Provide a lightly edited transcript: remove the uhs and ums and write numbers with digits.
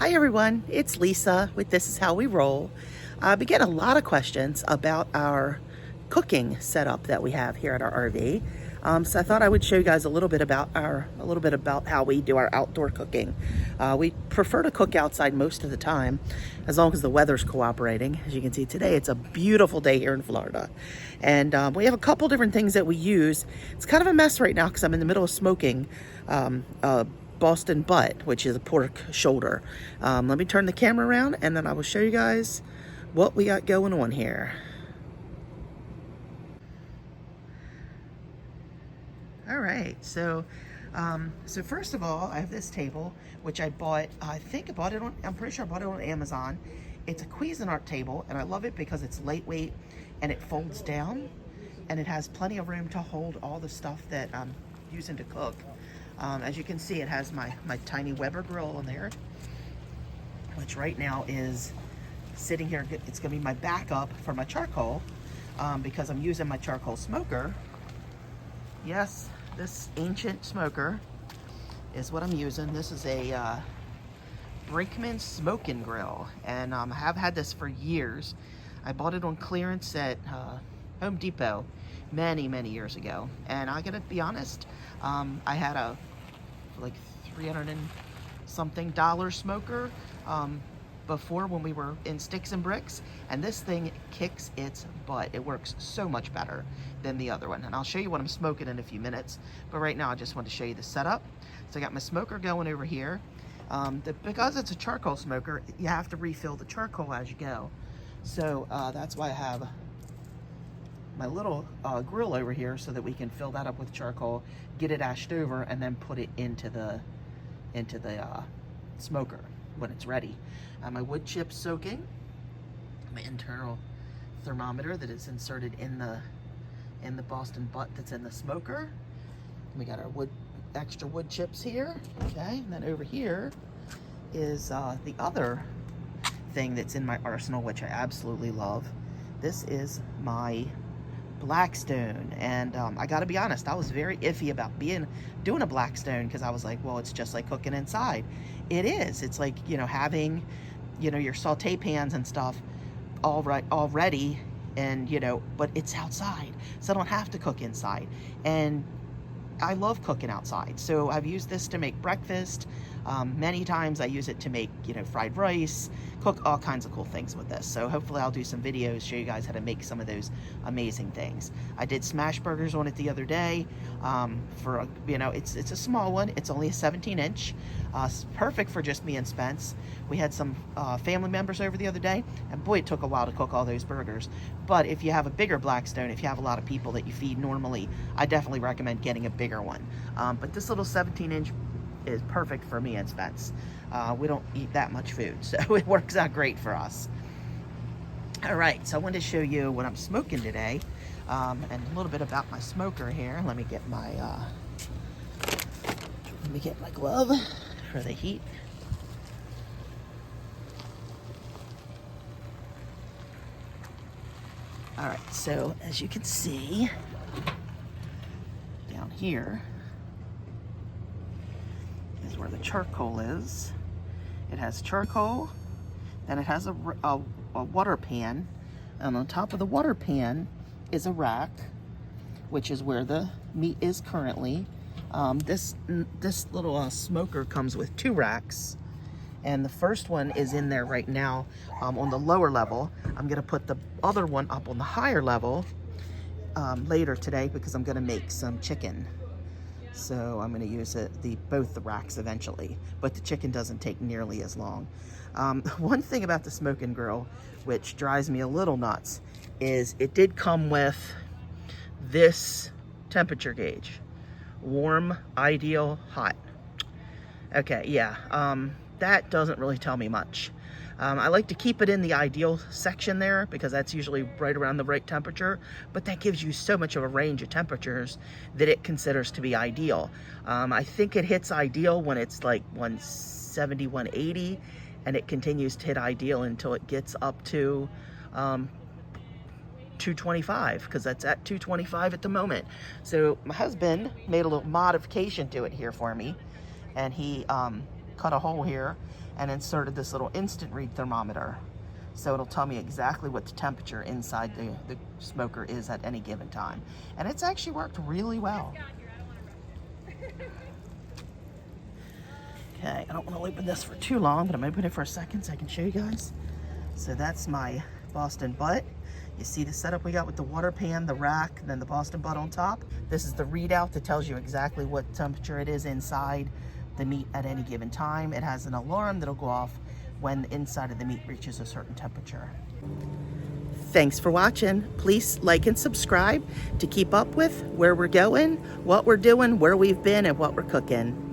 Hi everyone, it's Lisa with This Is How We Roll. We get a lot of questions about our cooking setup that we have here at our RV. So I thought I would show you guys a little bit about how we do our outdoor cooking. We prefer to cook outside most of the time, as long as the weather's cooperating. As you can see today, it's a beautiful day here in Florida, and we have a couple different things that we use. It's kind of a mess right now because I'm in the middle of smoking Boston butt, which is a pork shoulder. Let me turn the camera around and then I will show you guys what we got going on here. All right, so first of all, I have this table, which I bought, I'm pretty sure I bought it on Amazon. It's a Cuisinart table, and I love it because it's lightweight and it folds down, and it has plenty of room to hold all the stuff that I'm using to cook. As you can see, it has my tiny Weber grill on there, which right now is sitting here. It's gonna be my backup for my charcoal, because I'm using my charcoal smoker. Yes, this ancient smoker is what I'm using. This is a Brinkmann Smoking Grill, and I have had this for years. I bought it on clearance at Home Depot many years ago, and I gotta be honest, I had a like $300 and something smoker before, when we were in Sticks and Bricks, and this thing kicks its butt. It works so much better than the other one, and I'll show you what I'm smoking in a few minutes, but right now I just want to show you the setup. So I got my smoker going over here. Because it's a charcoal smoker, you have to refill the charcoal as you go, so that's why I have my little grill over here, so that we can fill that up with charcoal, get it ashed over, and then put it into the smoker when it's ready. My wood chips soaking, my internal thermometer that is inserted in the Boston butt that's in the smoker. We got our extra wood chips here, okay, and then over here is the other thing that's in my arsenal, which I absolutely love. This is my Blackstone, and I gotta be honest, I was very iffy about doing a Blackstone, because I was like, well, it's just like cooking inside. It is. It's like, having, your saute pans and stuff all ready, and but it's outside, so I don't have to cook inside, and I love cooking outside. So I've used this to make breakfast. Many times I use it to make, fried rice, cook all kinds of cool things with this. So hopefully I'll do some videos, show you guys how to make some of those amazing things. I did smash burgers on it the other day. It's a small one. It's only a 17-inch. It's perfect for just me and Spence. We had some family members over the other day, and boy, it took a while to cook all those burgers. But if you have a bigger Blackstone, if you have a lot of people that you feed normally, I definitely recommend getting a bigger one. But this little 17-inch is perfect for me and Spence. We don't eat that much food, so it works out great for us. All right, so I wanted to show you what I'm smoking today, and a little bit about my smoker here. Let me get my glove for the heat. All right, so as you can see down here is where the charcoal is. It has charcoal, then it has a water pan, and on top of the water pan is a rack, which is where the meat is currently. This little smoker comes with 2 racks, and the first one is in there right now on the lower level. I'm gonna put the other one up on the higher level later today, because I'm gonna make some chicken. So I'm going to use both the racks eventually, but the chicken doesn't take nearly as long. One thing about the smoking grill, which drives me a little nuts, is it did come with this temperature gauge: warm, ideal, hot. Okay, yeah, that doesn't really tell me much. I like to keep it in the ideal section there, because that's usually right around the right temperature, but that gives you so much of a range of temperatures that it considers to be ideal. I think it hits ideal when it's like 170, 180, and it continues to hit ideal until it gets up to 225, because that's at 225 at the moment. So my husband made a little modification to it here for me, and he cut a hole here and inserted this little instant read thermometer. So it'll tell me exactly what the temperature inside the smoker is at any given time. And it's actually worked really well. Okay, I don't want to open this for too long, but I'm opening it for a second so I can show you guys. So that's my Boston butt. You see the setup we got with the water pan, the rack, and then the Boston butt on top. This is the readout that tells you exactly what temperature it is inside the meat at any given time. It has an alarm that'll go off when the inside of the meat reaches a certain temperature. Thanks for watching. Please like and subscribe to keep up with where we're going, what we're doing, where we've been, and what we're cooking.